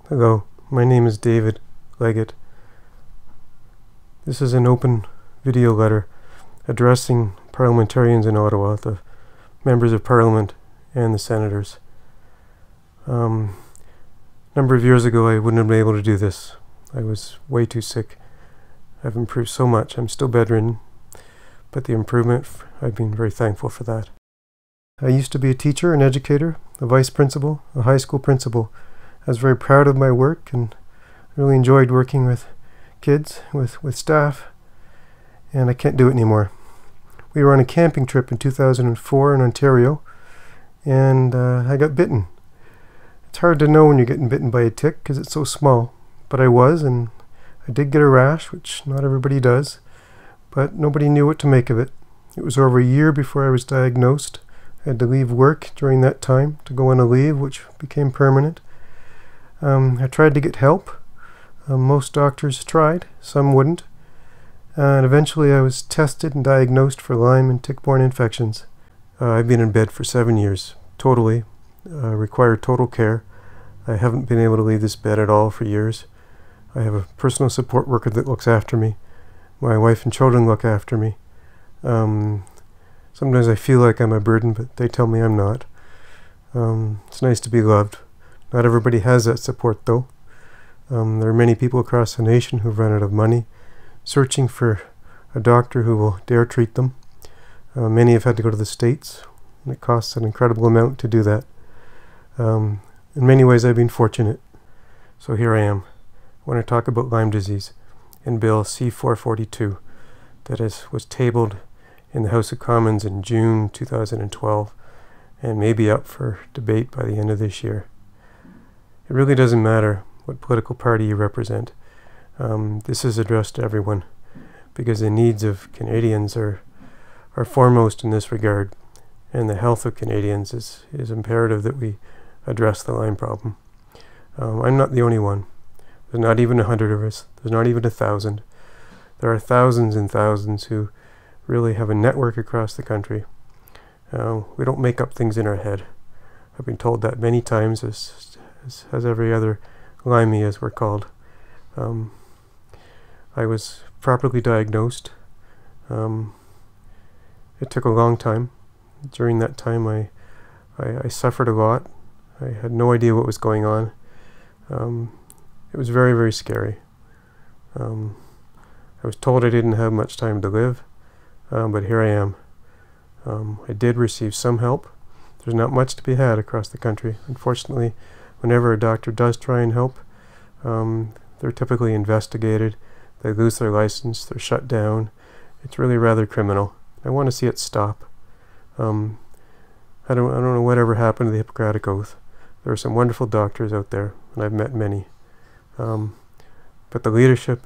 Hello, my name is David Leggett. This is an open video letter addressing parliamentarians in Ottawa, the members of parliament and the senators. A number of years ago I wouldn't have been able to do this. I was way too sick. I've improved so much. I'm still bedridden, but the improvement, I've been very thankful for that. I used to be a teacher, an educator, a vice principal, a high school principal. I was very proud of my work and really enjoyed working with kids, with staff, and I can't do it anymore. We were on a camping trip in 2004 in Ontario, and I got bitten. It's hard to know when you're getting bitten by a tick because it's so small, but I was, and I did get a rash, which not everybody does, but nobody knew what to make of it. It was over a year before I was diagnosed. I had to leave work during that time to go on a leave, which became permanent. I tried to get help. Most doctors tried, some wouldn't. And eventually I was tested and diagnosed for Lyme and tick-borne infections. I've been in bed for 7 years, totally, required total care. I haven't been able to leave this bed at all for years. I have a personal support worker that looks after me. My wife and children look after me. Sometimes I feel like I'm a burden, but they tell me I'm not. It's nice to be loved. Not everybody has that support, though. There are many people across the nation who've run out of money, searching for a doctor who will dare treat them. Many have had to go to the States, and it costs an incredible amount to do that. In many ways, I've been fortunate. So here I am. I want to talk about Lyme disease in Bill C-442 that was tabled in the House of Commons in June 2012 and may be up for debate by the end of this year. It really doesn't matter what political party you represent. This is addressed to everyone because the needs of Canadians are foremost in this regard, and the health of Canadians is imperative that we address the Lyme problem. I'm not the only one. There's not even 100 of us. There's not even 1,000. There are thousands and thousands who really have a network across the country. We don't make up things in our head. I've been told that many times, as every other Limey, as we're called. I was properly diagnosed. It took a long time. During that time I suffered a lot. I had no idea what was going on. It was very, very scary. I was told I didn't have much time to live, but here I am. I did receive some help. There's not much to be had across the country. Unfortunately, whenever a doctor does try and help, they're typically investigated. They lose their license. They're shut down. It's really rather criminal. I want to see it stop. I don't know whatever happened to the Hippocratic Oath. There are some wonderful doctors out there, and I've met many. But the leadership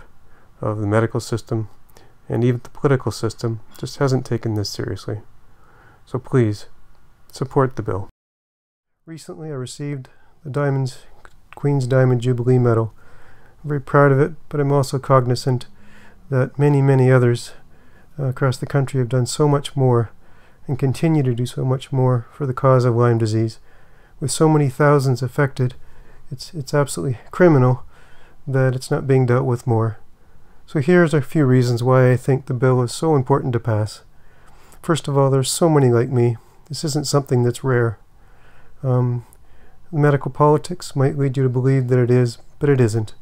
of the medical system and even the political system just hasn't taken this seriously. So please, support the bill. Recently I received the Queen's Diamond Jubilee Medal. I'm very proud of it, but I'm also cognizant that many, many others across the country have done so much more and continue to do so much more for the cause of Lyme disease. With so many thousands affected, it's absolutely criminal that it's not being dealt with more. So here's a few reasons why I think the bill is so important to pass. First of all, there's so many like me. This isn't something that's rare. Medical politics might lead you to believe that it is, but it isn't.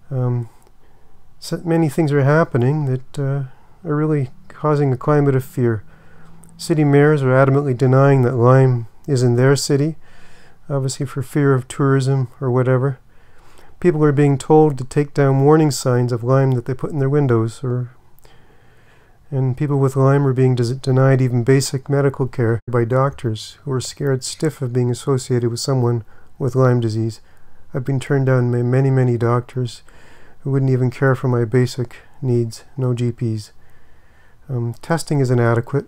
So many things are happening that are really causing a climate of fear. City mayors are adamantly denying that Lyme is in their city, obviously for fear of tourism or whatever. People are being told to take down warning signs of Lyme that they put in their windows, and people with Lyme are being denied even basic medical care by doctors who are scared stiff of being associated with someone with Lyme disease. I've been turned down by many, many doctors who wouldn't even care for my basic needs, no GPs. Testing is inadequate.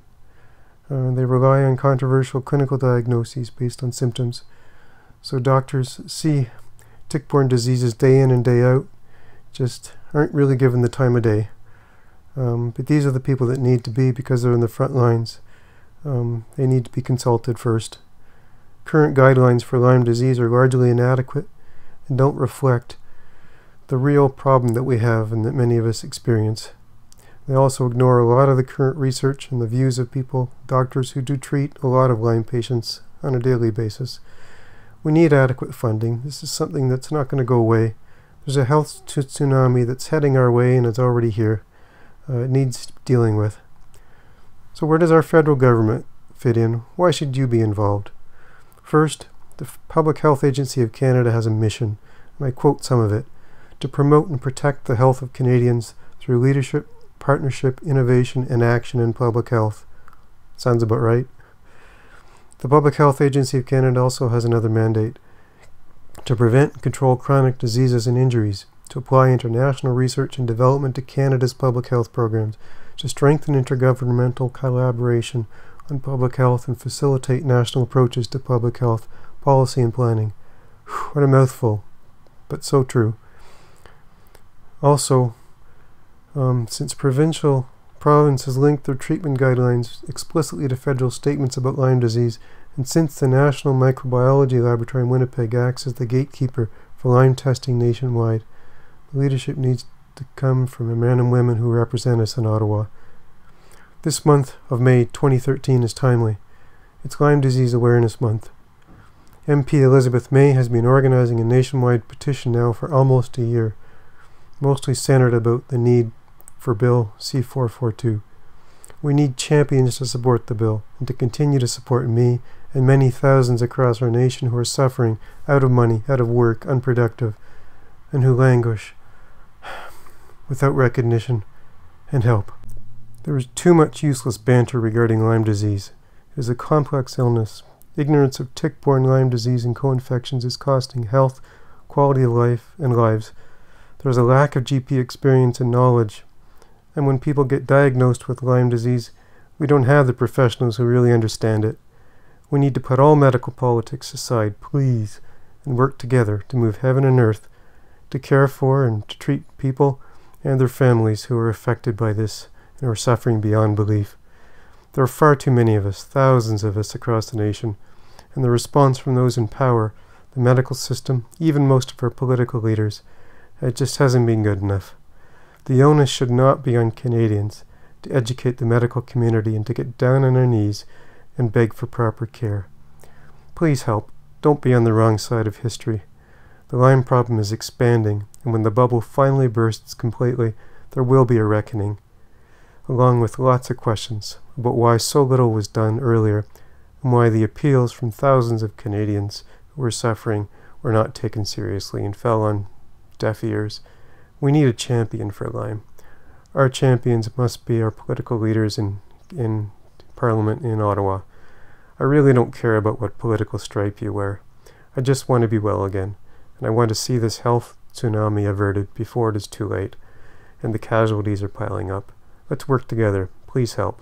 They rely on controversial clinical diagnoses based on symptoms. So doctors see tick-borne diseases day in and day out, just aren't really given the time of day. But these are the people that need to be because they're in the front lines. They need to be consulted first. Current guidelines for Lyme disease are largely inadequate, and don't reflect the real problem that we have and that many of us experience. They also ignore a lot of the current research and the views of people, doctors who do treat a lot of Lyme patients on a daily basis. We need adequate funding. This is something that's not going to go away. There's a health tsunami that's heading our way and it's already here. It needs dealing with. So where does our federal government fit in? Why should you be involved? First, the Public Health Agency of Canada has a mission, and I quote some of it, to promote and protect the health of Canadians through leadership, partnership, innovation, and action in public health. Sounds about right. The Public Health Agency of Canada also has another mandate, to prevent and control chronic diseases and injuries, to apply international research and development to Canada's public health programs, to strengthen intergovernmental collaboration on public health and facilitate national approaches to public health policy and planning. What a mouthful, but so true. Also, since provinces linked their treatment guidelines explicitly to federal statements about Lyme disease, and since the National Microbiology Laboratory in Winnipeg acts as the gatekeeper for Lyme testing nationwide, the leadership needs to come from the men and women who represent us in Ottawa. This month of May 2013 is timely. It's Lyme Disease Awareness Month. MP Elizabeth May has been organizing a nationwide petition now for almost a year, mostly centered about the need for Bill C-442. We need champions to support the bill and to continue to support me and many thousands across our nation who are suffering, out of money, out of work, unproductive, and who languish without recognition and help. There is too much useless banter regarding Lyme disease. It is a complex illness. Ignorance of tick-borne Lyme disease and co-infections is costing health, quality of life, and lives. There is a lack of GP experience and knowledge. And when people get diagnosed with Lyme disease, we don't have the professionals who really understand it. We need to put all medical politics aside, please, and work together to move heaven and earth, to care for and to treat people and their families who are affected by this and are suffering beyond belief. There are far too many of us, thousands of us across the nation, and the response from those in power, the medical system, even most of our political leaders, it just hasn't been good enough. The onus should not be on Canadians to educate the medical community and to get down on our knees and beg for proper care. Please help. Don't be on the wrong side of history. The Lyme problem is expanding, and when the bubble finally bursts completely, there will be a reckoning, along with lots of questions about why so little was done earlier and why the appeals from thousands of Canadians who were suffering were not taken seriously and fell on deaf ears. We need a champion for Lyme. Our champions must be our political leaders in Parliament in Ottawa. I really don't care about what political stripe you wear. I just want to be well again, and I want to see this health tsunami averted before it is too late, and the casualties are piling up. Let's work together. Please help.